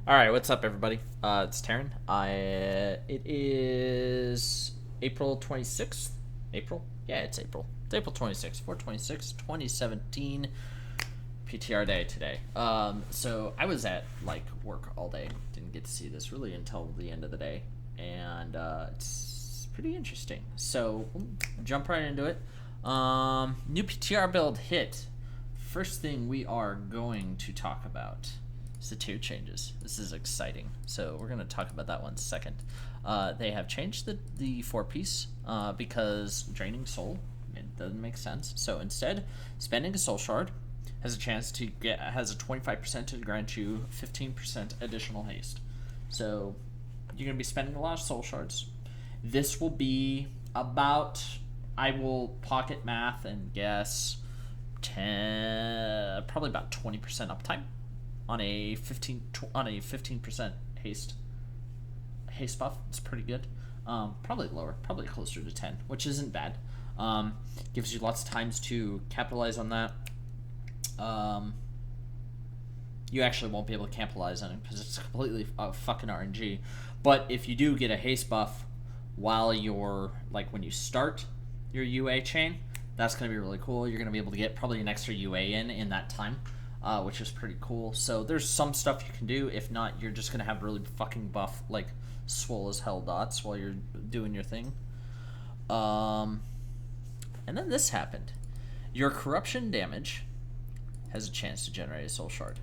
All right, what's up, everybody? It's Taryn. It is April 26th. April? Yeah, it's April. It's April 26th, 4/26, 2017. PTR day today. So I was at work all day. Didn't get to see this really until the end of the day, and it's pretty interesting. So we'll jump right into it. New PTR build hit. First thing we are going to talk about is the tier changes. This is exciting. So we're going to talk about that one second. They have changed the 4-piece because draining soul, it doesn't make sense. So instead, spending a soul shard has a 25% to grant you 15% additional haste. So you're going to be spending a lot of soul shards. This will be about, I will pocket math and guess, probably about 20% uptime on a 15% haste buff. It's pretty good. Probably lower, probably closer to 10, which isn't bad. Gives you lots of times to capitalize on that. You actually won't be able to capitalize on it because it's completely fucking RNG. But if you do get a haste buff while you're, when you start your UA chain, that's going to be really cool. You're going to be able to get probably an extra UA in that time, which is pretty cool. So there's some stuff you can do. If not, you're just going to have really fucking buff, swole as hell dots while you're doing your thing. And then this happened. Your corruption damage has a chance to generate a soul shard.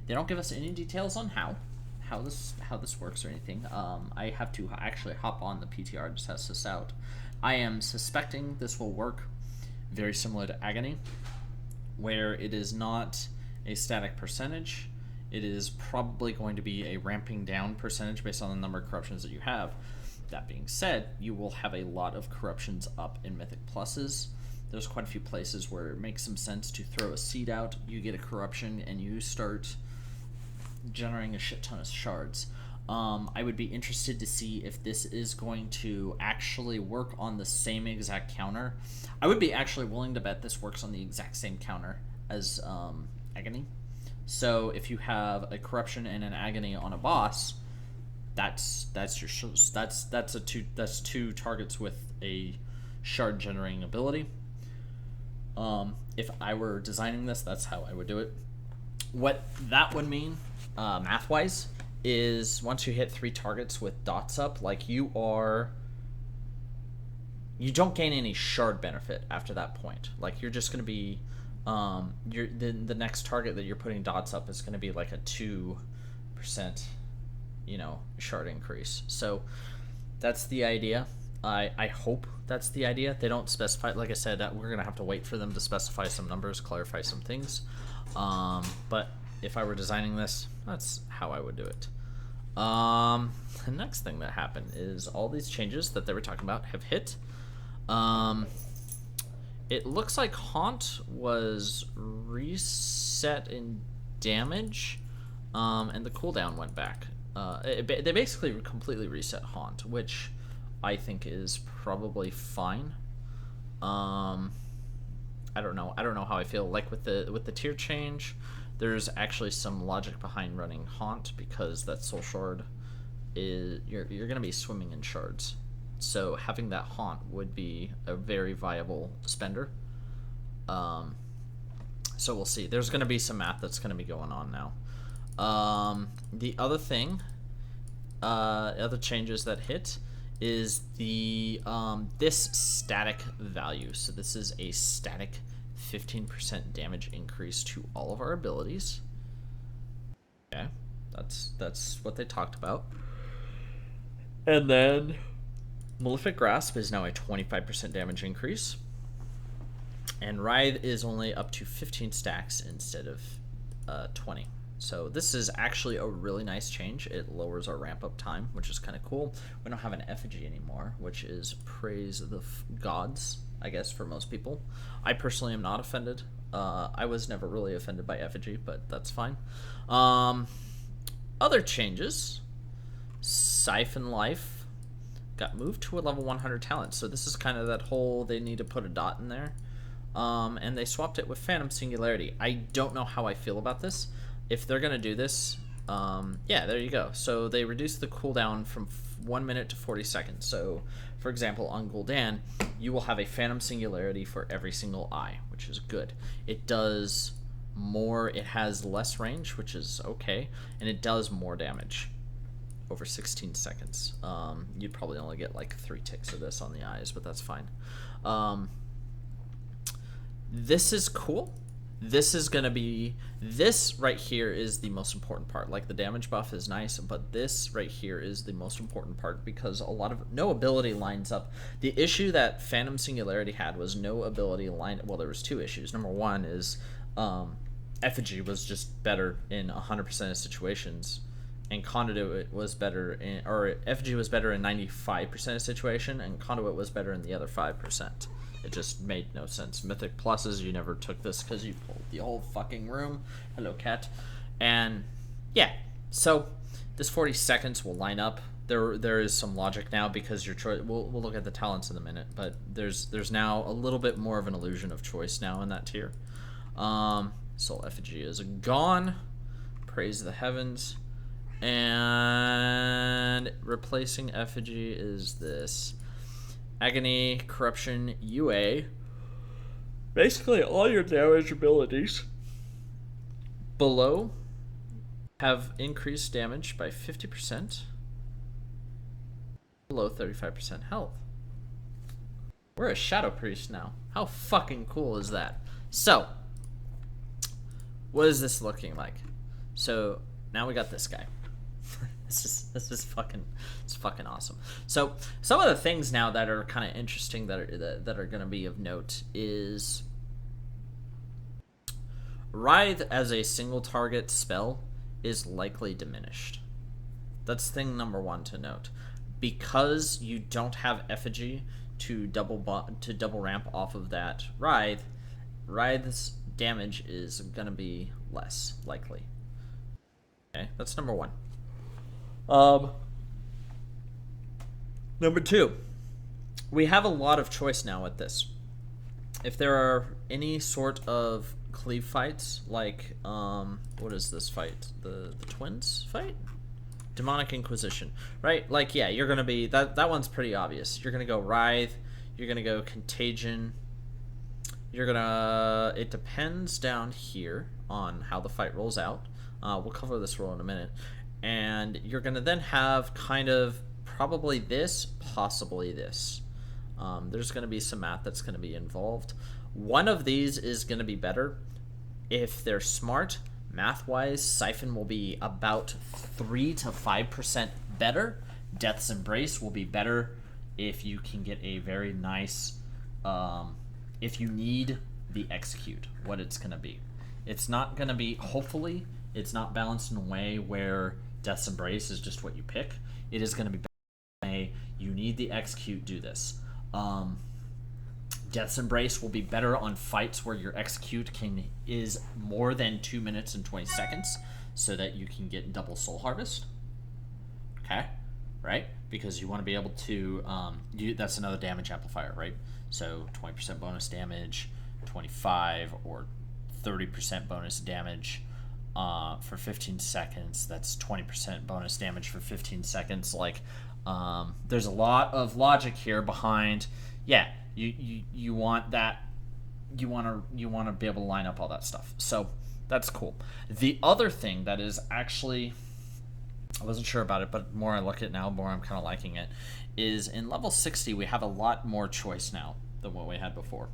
They don't give us any details on how this works or anything. I have to actually hop on the PTR to test this out. I am suspecting this will work very similar to Agony, where it is not a static percentage. It is probably going to be a ramping down percentage based on the number of corruptions that you have. That being said, you will have a lot of corruptions up in Mythic Pluses. There's quite a few places where it makes some sense to throw a seed out, you get a corruption, and you start generating a shit ton of shards. I would be interested to see if this is going to actually work on the same exact counter. I would be actually willing to bet this works on the exact same counter as Agony. So if you have a corruption and an Agony on a boss, that's two targets with a shard generating ability. If I were designing this, that's how I would do it. What that would mean, math-wise, is once you hit 3 targets with dots up, you don't gain any shard benefit after that point. You're just gonna be, the next target that you're putting dots up is gonna be a 2%, shard increase. So that's the idea. I hope that's the idea. They don't specify. Like I said, we're gonna have to wait for them to specify some numbers, clarify some things. But if I were designing this, that's how I would do it. The next thing that happened is all these changes that they were talking about have hit. It looks like Haunt was reset in damage, and the cooldown went back. They basically completely reset Haunt, which I think is probably fine. I don't know how I feel with the tier change. There's actually some logic behind running Haunt because that soul shard is you're gonna be swimming in shards. So having that Haunt would be a very viable spender. So we'll see. There's gonna be some math that's gonna be going on now. The other thing, other changes that hit is the this static value. So this is a static 15% damage increase to all of our abilities. Okay, that's what they talked about. And then Malefic Grasp is now a 25% damage increase. And Writhe is only up to 15 stacks instead of 20. So this is actually a really nice change. It lowers our ramp up time, which is kind of cool. We don't have an effigy anymore, which is praise the gods, I guess, for most people. I personally am not offended. I was never really offended by effigy, but that's fine. Other changes. Siphon Life got moved to a level 100 talent. So this is kind of that whole they need to put a dot in there. And they swapped it with Phantom Singularity. I don't know how I feel about this. If they're going to do this, Yeah, there you go. So they reduced the cooldown from 1 minute to 40 seconds. So, for example, on Gul'dan, you will have a Phantom Singularity for every single eye, which is good. It does more, it has less range, which is okay, and it does more damage over 16 seconds. You'd probably only get like 3 ticks of this on the eyes, but that's fine. This is cool. This is going to be, this right here is the most important part. Like, the damage buff is nice, but this right here is the most important part because a lot of, no ability lines up. The issue that Phantom Singularity had was no ability line, well, there was 2 issues. Number one is Effigy was just better in 100% of situations, and Conduit was better in, or Effigy was better in 95% of situation, and Conduit was better in the other 5%. It just made no sense. Mythic pluses, you never took this because you pulled the whole fucking room. Hello, cat. And yeah, so this 40 seconds will line up. There is some logic now because your choice. We'll look at the talents in a minute, but there's now a little bit more of an illusion of choice now in that tier. Soul Effigy is gone. Praise the heavens. And replacing Effigy is this. Agony, Corruption, UA. Basically all your damage abilities below have increased damage by 50%. Below 35% health. We're a Shadow Priest now. How fucking cool is that? So, what is this looking like? So, now we got this guy. This is fucking awesome. So some of the things now that are kind of interesting that are going to be of note is Writhe as a single target spell is likely diminished. That's thing number one to note, because you don't have Effigy to double ramp off of that Writhe. Writhe's damage is going to be less likely. Okay, that's number one. Number two, we have a lot of choice now with this. If there are any sort of cleave fights, like, what is this fight? The twins fight? Demonic Inquisition, right? Like, yeah, you're gonna be, that one's pretty obvious. You're gonna go Writhe, you're gonna go Contagion, you're gonna, it depends down here on how the fight rolls out. We'll cover this roll in a minute. And you're going to then have kind of probably this, possibly this. There's going to be some math that's going to be involved. One of these is going to be better. If they're smart, math-wise, Siphon will be about 3 to 5% better. Death's Embrace will be better if you can get a very nice, if you need the Execute, what it's going to be. It's not going to be, hopefully, it's not balanced in a way where Death's Embrace is just what you pick. It is going to be you need the Execute, do this. Death's Embrace will be better on fights where your Execute is more than 2 minutes and 20 seconds, so that you can get double Soul Harvest. Okay, right? Because you want to be able to, that's another damage amplifier, right? So 20% bonus damage, 25 or 30% bonus damage. For 15 seconds. That's 20% bonus damage for 15 seconds. Like, there's a lot of logic here behind. Yeah, you want that. You want to be able to line up all that stuff. So that's cool. The other thing that is actually, I wasn't sure about it, but more I look at it now, more I'm kind of liking it, is in level 60 we have a lot more choice now than what we had before.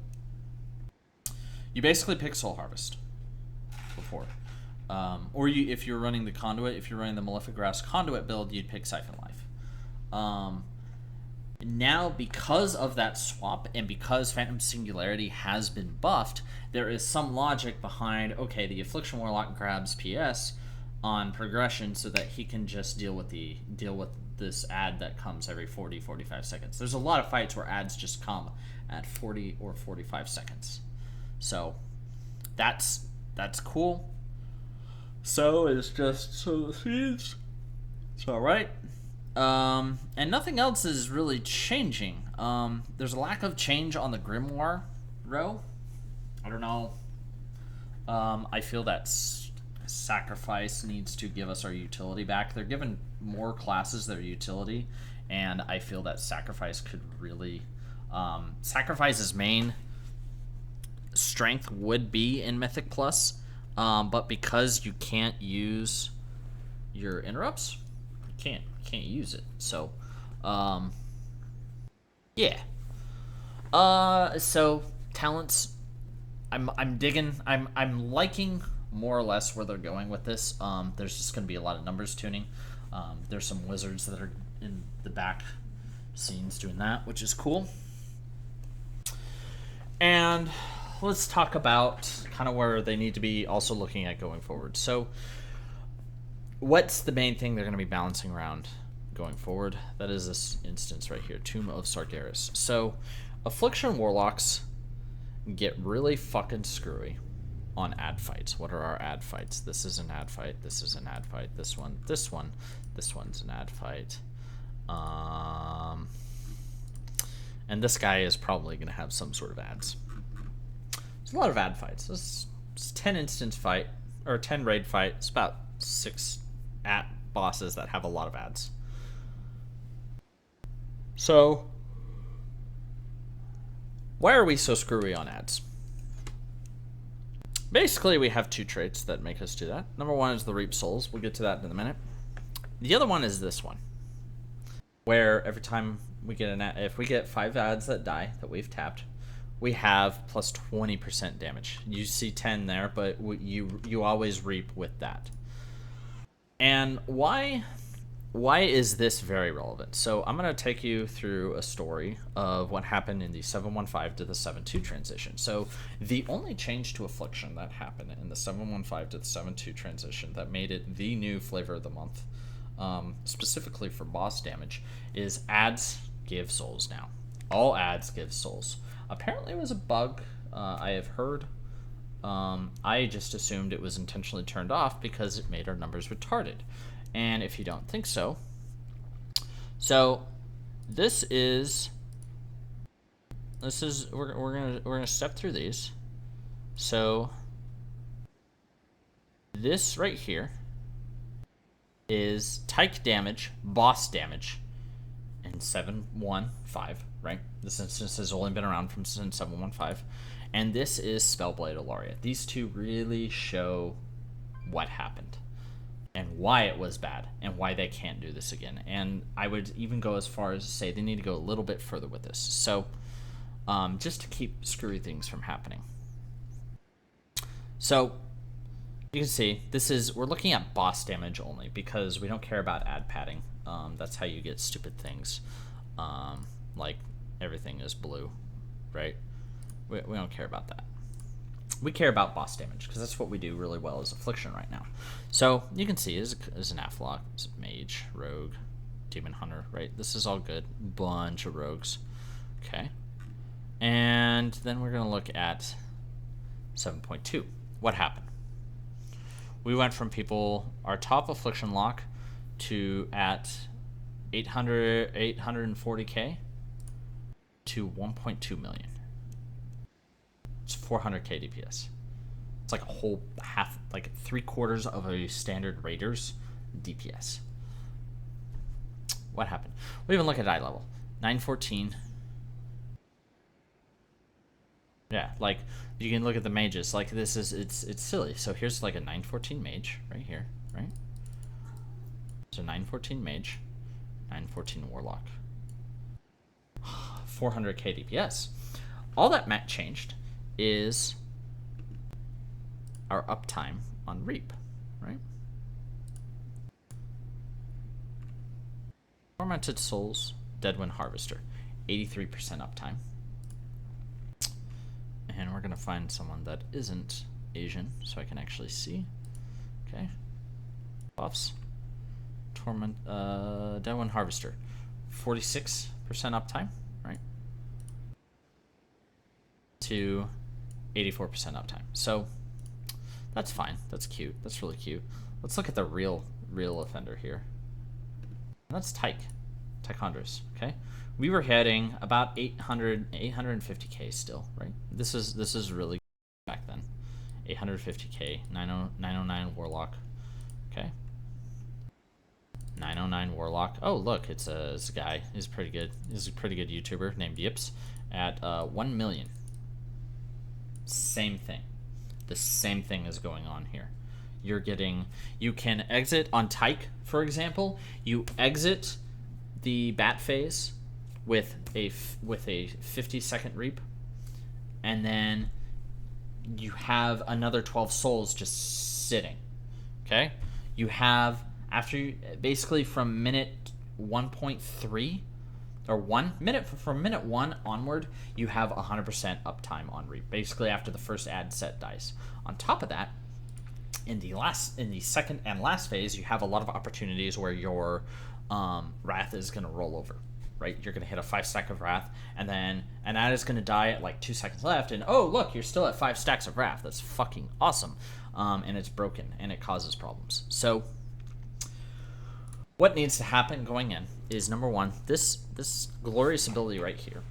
You basically pick Soul Harvest before. Or if you're running the Conduit, if you're running the Malefic Grass Conduit build, you'd pick Siphon Life. Now, because of that swap, and because Phantom Singularity has been buffed, there is some logic behind, okay, the Affliction Warlock grabs PS on progression so that he can just deal with this ad that comes every 40-45 seconds. There's a lot of fights where ads just come at 40 or 45 seconds. So that's cool. So it's just so it's all right. And nothing else is really changing. There's a lack of change on the Grimoire row. I don't know. I feel that's Sacrifice needs to give us our utility back. They're giving more classes their utility, and I feel that Sacrifice could really... Sacrifice's main strength would be in Mythic Plus, but because you can't use your interrupts, you can't use it. So, yeah. So talents, I'm digging. I'm liking more or less where they're going with this. There's just going to be a lot of numbers tuning. There's some wizards that are in the back scenes doing that, which is cool. And let's talk about kind of where they need to be also looking at going forward. So what's the main thing they're going to be balancing around going forward? That is this instance right here, Tomb of Sargeras. So Affliction Warlocks get really fucking screwy on ad fights. What are our ad fights? This is an ad fight. This is an ad fight. This one's an ad fight. And this guy is probably going to have some sort of ads. There's a lot of ad fights. This is 10 instance fight, or 10 raid fight. It's about 6 at bosses that have a lot of ads. So, why are we so screwy on ads? Basically, we have 2 traits that make us do that. Number 1 is the Reap Souls. We'll get to that in a minute. The other one is this one, where every time we get an ad, if we get 5 ads that die that we've tapped, we have plus 20% damage. You see 10 there, but you always reap with that. And why is this very relevant? So I'm going to take you through a story of what happened in the 715 to the 7.2 transition. So the only change to Affliction that happened in the 715 to the 7.2 transition that made it the new flavor of the month, specifically for boss damage, is ads give souls now. All ads give souls. Apparently it was a bug, I have heard. I just assumed it was intentionally turned off because it made our numbers retarded. And if you don't think so, this is we're gonna step through these. So this right here is tyke damage, boss damage, in 715, right? This instance has only been around since 715. And this is Spellblade Ilaria. These two really show what happened and why it was bad and why they can't do this again. And I would even go as far as to say they need to go a little bit further with this. So just to keep screwy things from happening. So you can see we're looking at boss damage only because we don't care about ad padding. That's how you get stupid things. Like everything is blue, right? We don't care about that. We care about boss damage because that's what we do really well as Affliction right now. So you can see is an Aflock, is Mage, Rogue, Demon Hunter, right? This is all good. Bunch of rogues. Okay. And then we're going to look at 7.2. What happened? We went from our top Affliction lock to at 840k to 1.2 million. It's 400k DPS. It's like a whole half, like 3/4 of a standard Raiders DPS. What happened? We even look at eye level. 914. Yeah, like you can look at the mages. Like this is it's silly. So here's like a 914 mage right here, right? So 914 mage, 914 warlock. 400k DPS. All that Matt changed is our uptime on Reap, right? Tormented Souls, Deadwind Harvester, 83% uptime. And we're gonna find someone that isn't Asian, so I can actually see. Okay. Buffs. Deadwind Harvester, 46% uptime, right? To 84% uptime. So that's fine. That's cute. That's really cute. Let's look at the real offender here. And that's Tychondrus, okay? We were hitting about 850k still, right? This is really good back then. 850k, 909 Warlock. Okay. 909 Warlock. Oh, look, it's a guy. He's pretty good. He's a pretty good YouTuber named Yips at 1 million. Same thing. The same thing is going on here. You can exit on Tyke, for example. You exit the bat phase with a 50-second reap, and then you have another 12 souls just sitting. Okay? You have, basically from minute 1.3 or 1 minute, from minute 1 onward, you have 100% uptime on reap, basically after the first ad set dies. On top of that, in the second and last phase, you have a lot of opportunities where your wrath is going to roll over, right? You're going to hit a 5 stack of wrath, and then an ad is going to die at like 2 seconds left, and oh look, you're still at 5 stacks of wrath. That's fucking awesome. And it's broken and it causes problems. So what needs to happen going in is, number one, this glorious ability right here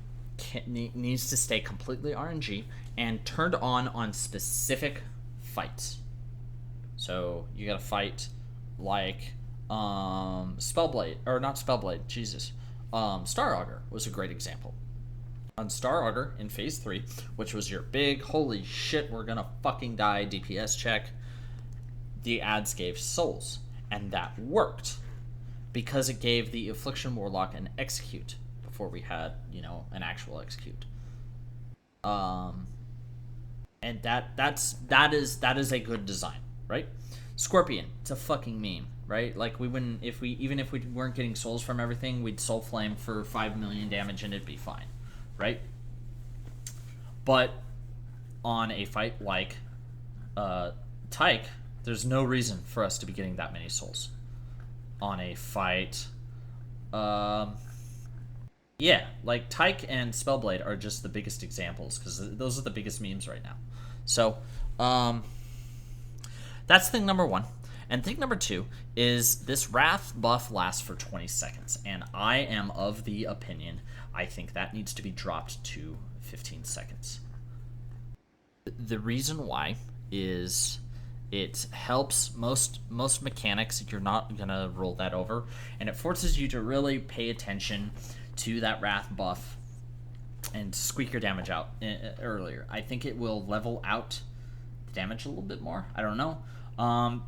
needs to stay completely RNG and turned on specific fights. So you gotta fight like Spellblade, or not Spellblade, Jesus. Star Augur was a great example. On Star Augur in phase 3, which was your big holy shit we're gonna fucking die DPS check, the ads gave souls, and that worked because it gave the Affliction Warlock an execute before we had, an actual execute. And that is a good design, right? Scorpion, it's a fucking meme, right? Like, we wouldn't, even if we weren't getting souls from everything, we'd soul flame for 5 million damage and it'd be fine, right? But on a fight like Tyke, there's no reason for us to be getting that many souls. On a fight, yeah, like Tyke and Spellblade are just the biggest examples because those are the biggest memes right now. So, that's thing number one. And thing number two is this Wrath buff lasts for 20 seconds, and I am of the opinion I think that needs to be dropped to 15 seconds. The reason why is it helps most mechanics. You're not gonna roll that over, and it forces you to really pay attention to that Wrath buff and squeak your damage out earlier. I think it will level out the damage a little bit more. I don't know.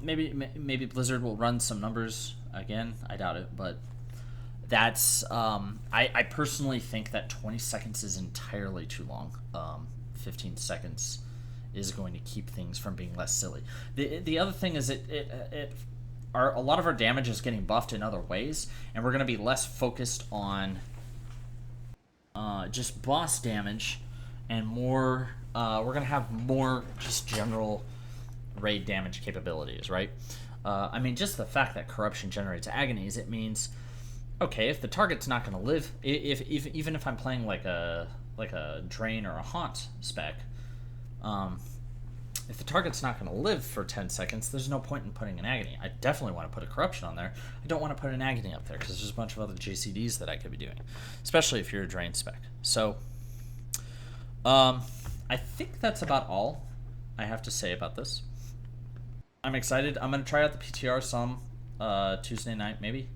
Maybe Blizzard will run some numbers again. I doubt it, but that's I personally think that 20 seconds is entirely too long. 15 seconds is going to keep things from being less silly. The other thing is a lot of our damage is getting buffed in other ways, and we're going to be less focused on just boss damage and more. We're going to have more just general raid damage capabilities, right? I mean, just the fact that corruption generates agonies, it means, okay, if the target's not going to live, even if I'm playing like a drain or a haunt spec, if the target's not going to live for 10 seconds, there's no point in putting an agony. I definitely want to put a corruption on there. I don't want to put an agony up there because there's a bunch of other JCDs that I could be doing, especially if you're a drain spec. So, I think that's about all I have to say about this. I'm excited. I'm going to try out the PTR some Tuesday night, maybe,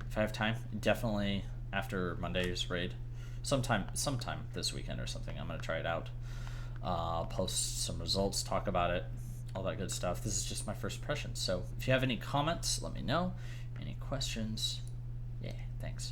if I have time. Definitely after Monday's raid. Sometime this weekend or something. I'm going to try it out. I'll post some results, talk about it, all that good stuff. This is just my first impression. So if you have any comments, let me know. Any questions? Yeah, thanks.